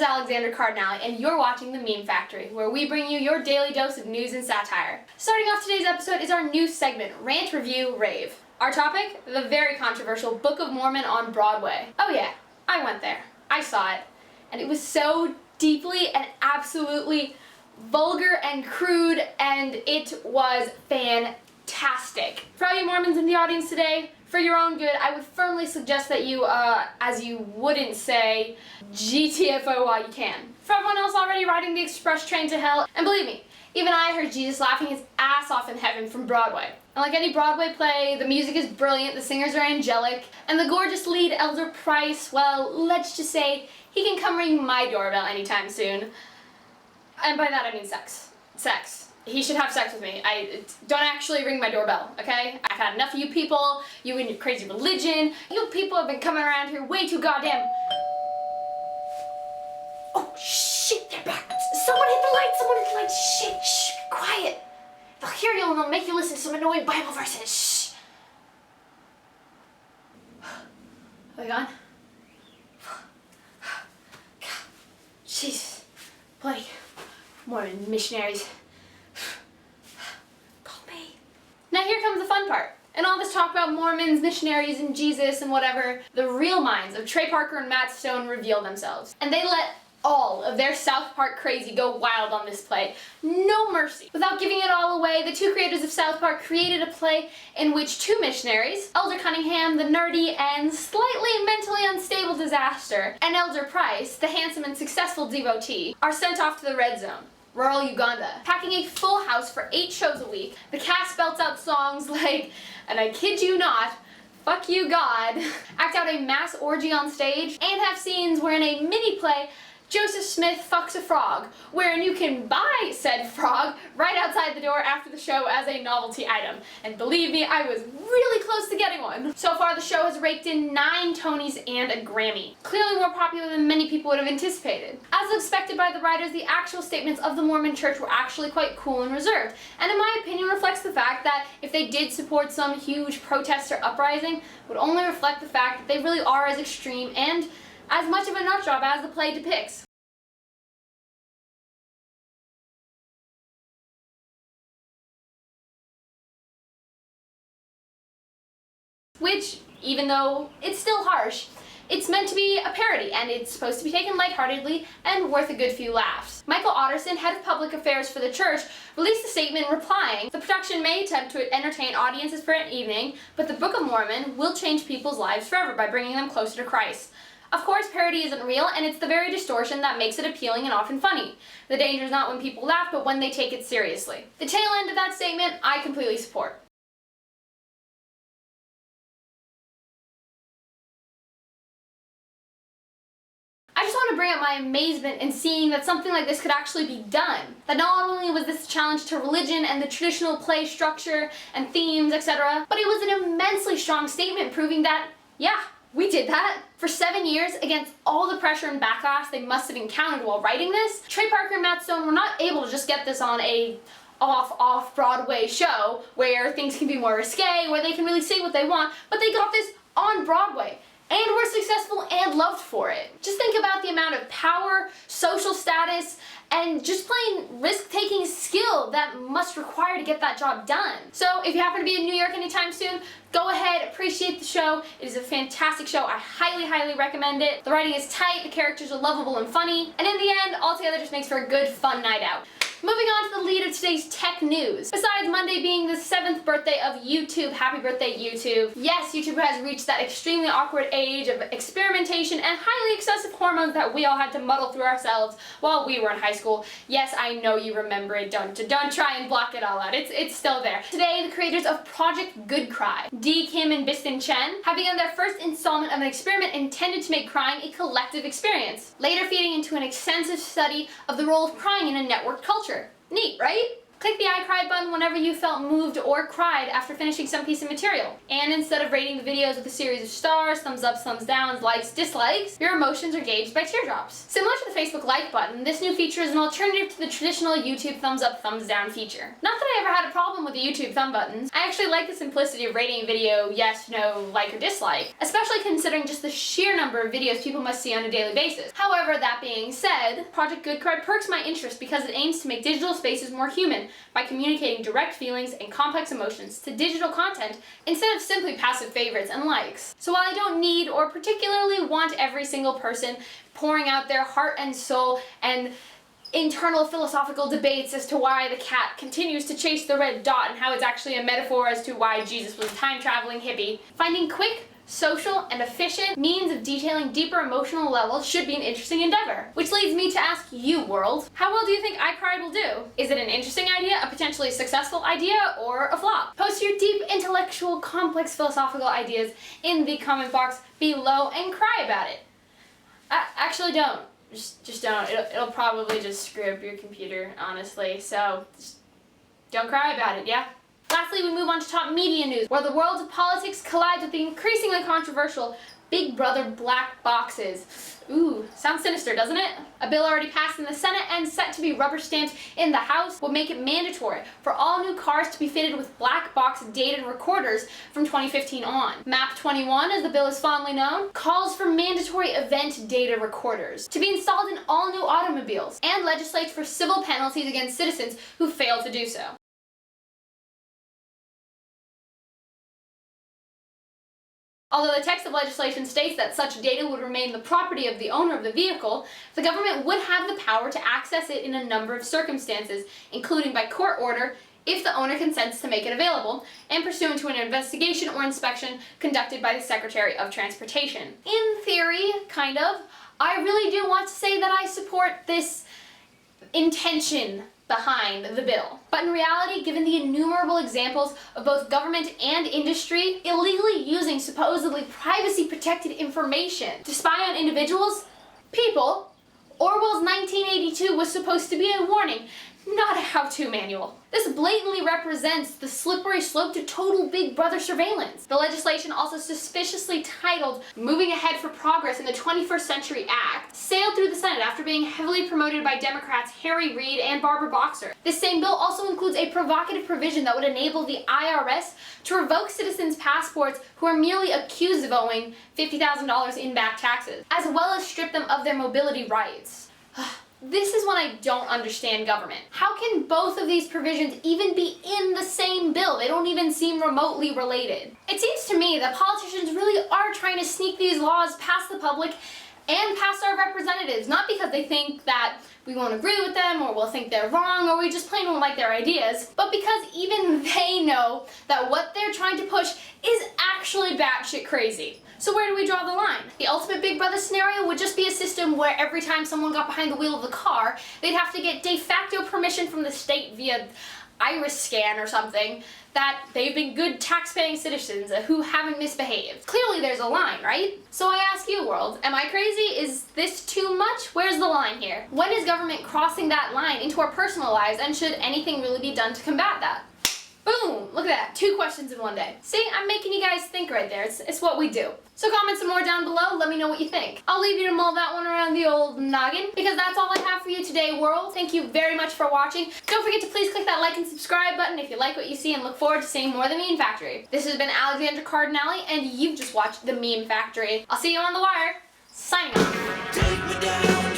Alexander Cardinale, and you're watching The Meme Factory, where we bring you your daily dose of news and satire. Starting off today's episode is our new segment, Rant, Review, Rave. Our topic, the very controversial Book of Mormon on Broadway. Oh yeah, I went there. I saw it. And it was so deeply and absolutely vulgar and crude, and it was fantastic. For all you Mormons in the audience today, for your own good, I would firmly suggest that you, as you wouldn't say, GTFO while you can. For everyone else already riding the express train to hell, and believe me, even I heard Jesus laughing his ass off in heaven from Broadway. And like any Broadway play, the music is brilliant, the singers are angelic, and the gorgeous lead, Elder Price, well, let's just say, he can come ring my doorbell anytime soon. And by that I mean sex. Sex. He should have sex with me. Don't actually ring my doorbell, okay? I've had enough of you people, you and your crazy religion. You people have been coming around here way too goddamn... Oh, shit, they're back. Someone hit the light, someone hit the light. Shit, shh, be quiet. They'll hear you and they'll make you listen to some annoying Bible verses. Shh. Are they gone? Jesus. Bloody Mormon missionaries. Now here comes the fun part. In all this talk about Mormons, missionaries, and Jesus and whatever, the real minds of Trey Parker and Matt Stone reveal themselves. And they let all of their South Park crazy go wild on this play. No mercy. Without giving it all away, the two creators of South Park created a play in which two missionaries, Elder Cunningham, the nerdy and slightly mentally unstable disaster, and Elder Price, the handsome and successful devotee, are sent off to the red zone, rural Uganda. Packing a full house for 8 shows a week, the cast belts out songs like, and I kid you not, fuck you God, act out a mass orgy on stage, and have scenes where in a mini play, Joseph Smith fucks a frog, wherein you can buy said frog right outside the door after the show as a novelty item. And believe me, I was really close to getting one. So far, the show has raked in 9 Tonys and a Grammy. Clearly more popular than many people would have anticipated. As expected by the writers, the actual statements of the Mormon Church were actually quite cool and reserved, and in my opinion reflects the fact that if they did support some huge protest or uprising, it would only reflect the fact that they really are as extreme and as much of a nutjob as the play depicts. Which, even though it's still harsh, it's meant to be a parody, and it's supposed to be taken lightheartedly and worth a good few laughs. Michael Otterson, head of public affairs for the church, released a statement replying, "The production may attempt to entertain audiences for an evening, but the Book of Mormon will change people's lives forever by bringing them closer to Christ." Of course, parody isn't real, and it's the very distortion that makes it appealing and often funny. The danger is not when people laugh, but when they take it seriously. The tail end of that statement, I completely support. I just want to bring up my amazement in seeing that something like this could actually be done. That not only was this a challenge to religion and the traditional play structure and themes, etc., but it was an immensely strong statement proving that, yeah, we did that. For 7 years, against all the pressure and backlash they must have encountered while writing this, Trey Parker and Matt Stone were not able to just get this on a off-Broadway show where things can be more risque, where they can really say what they want, but they got this on Broadway. And were successful and loved for it. Just think about the amount of power, social status, and just plain risk-taking skill that must require to get that job done. So if you happen to be in New York anytime soon, go ahead, appreciate the show. It is a fantastic show. I highly, highly recommend it. The writing is tight, the characters are lovable and funny, and in the end, altogether just makes for a good, fun night out. Moving on to the lead of today's tech news. Besides Monday being the 7th birthday of YouTube, happy birthday YouTube. Yes, YouTube has reached that extremely awkward age of experimentation and highly excessive hormones that we all had to muddle through ourselves while we were in high school. Yes, I know you remember it. Don't try and block it all out. It's still there. Today, the creators of Project Good Cry, D. Kim and Biston Chen, have begun their first installment of an experiment intended to make crying a collective experience, later feeding into an extensive study of the role of crying in a networked culture. Neat, right? Click the iCried button whenever you felt moved or cried after finishing some piece of material. And instead of rating the videos with a series of stars, thumbs ups, thumbs downs, likes, dislikes, your emotions are gauged by teardrops. Similar to the Facebook like button, this new feature is an alternative to the traditional YouTube thumbs up, thumbs down feature. Not that I ever had a problem with the YouTube thumb buttons. I actually like the simplicity of rating a video yes, no, like, or dislike, especially considering just the sheer number of videos people must see on a daily basis. However, that being said, Project GoodCard perks my interest because it aims to make digital spaces more human by communicating direct feelings and complex emotions to digital content instead of simply passive favorites and likes. So while I don't need or particularly want every single person pouring out their heart and soul and internal philosophical debates as to why the cat continues to chase the red dot and how it's actually a metaphor as to why Jesus was a time-traveling hippie, finding quick, social, and efficient means of detailing deeper emotional levels should be an interesting endeavor. Which leads me to ask you, world, how well do you think iCried will do? Is it an interesting idea, a potentially successful idea, or a flop? Post your deep, intellectual, complex, philosophical ideas in the comment box below and cry about it. Actually don't. Just don't. It'll probably just screw up your computer, honestly, so just don't cry about it, yeah? Lastly, we move on to top media news, where the world of politics collides with the increasingly controversial Big Brother black boxes. Ooh, sounds sinister, doesn't it? A bill already passed in the Senate and set to be rubber stamped in the House would make it mandatory for all new cars to be fitted with black box data recorders from 2015 on. MAP 21, as the bill is fondly known, calls for mandatory event data recorders to be installed in all new automobiles and legislates for civil penalties against citizens who fail to do so. Although the text of legislation states that such data would remain the property of the owner of the vehicle, the government would have the power to access it in a number of circumstances, including by court order, if the owner consents to make it available, and pursuant to an investigation or inspection conducted by the Secretary of Transportation. In theory, kind of, I really do want to say that I support this intention behind the bill. But in reality, given the innumerable examples of both government and industry illegally using supposedly privacy-protected information to spy on individuals, people, Orwell's 1982 was supposed to be a warning, not a how-to manual. This blatantly represents the slippery slope to total Big Brother surveillance. The legislation, also suspiciously titled Moving Ahead for Progress in the 21st Century Act, sailed through the Senate after being heavily promoted by Democrats Harry Reid and Barbara Boxer. This same bill also includes a provocative provision that would enable the IRS to revoke citizens' passports who are merely accused of owing $50,000 in back taxes, as well as strip them of their mobility rights. This is when I don't understand government. How can both of these provisions even be in the same bill? They don't even seem remotely related. It seems to me that politicians really are trying to sneak these laws past the public and past our representatives, not because they think that we won't agree with them or we'll think they're wrong or we just plain won't like their ideas, but because even they know that what they're trying to push is actually batshit crazy. So where do we draw the line? The ultimate Big Brother scenario would just be a system where every time someone got behind the wheel of the car, they'd have to get de facto permission from the state via iris scan or something that they've been good tax-paying citizens who haven't misbehaved. Clearly there's a line, right? So I ask you, world, am I crazy? Is this too much? Where's the line here? When is government crossing that line into our personal lives, and should anything really be done to combat that? Boom! Look at that. 2 questions in one day. See, I'm making you guys think right there. It's what we do. So comment some more down below. Let me know what you think. I'll leave you to mull that one around the old noggin, because that's all I have for you today, world. Thank you very much for watching. Don't forget to please click that like and subscribe button if you like what you see, and look forward to seeing more of the Meme Factory. This has been Alexandra Cardinale, and you've just watched the Meme Factory. I'll see you on the wire. Signing off.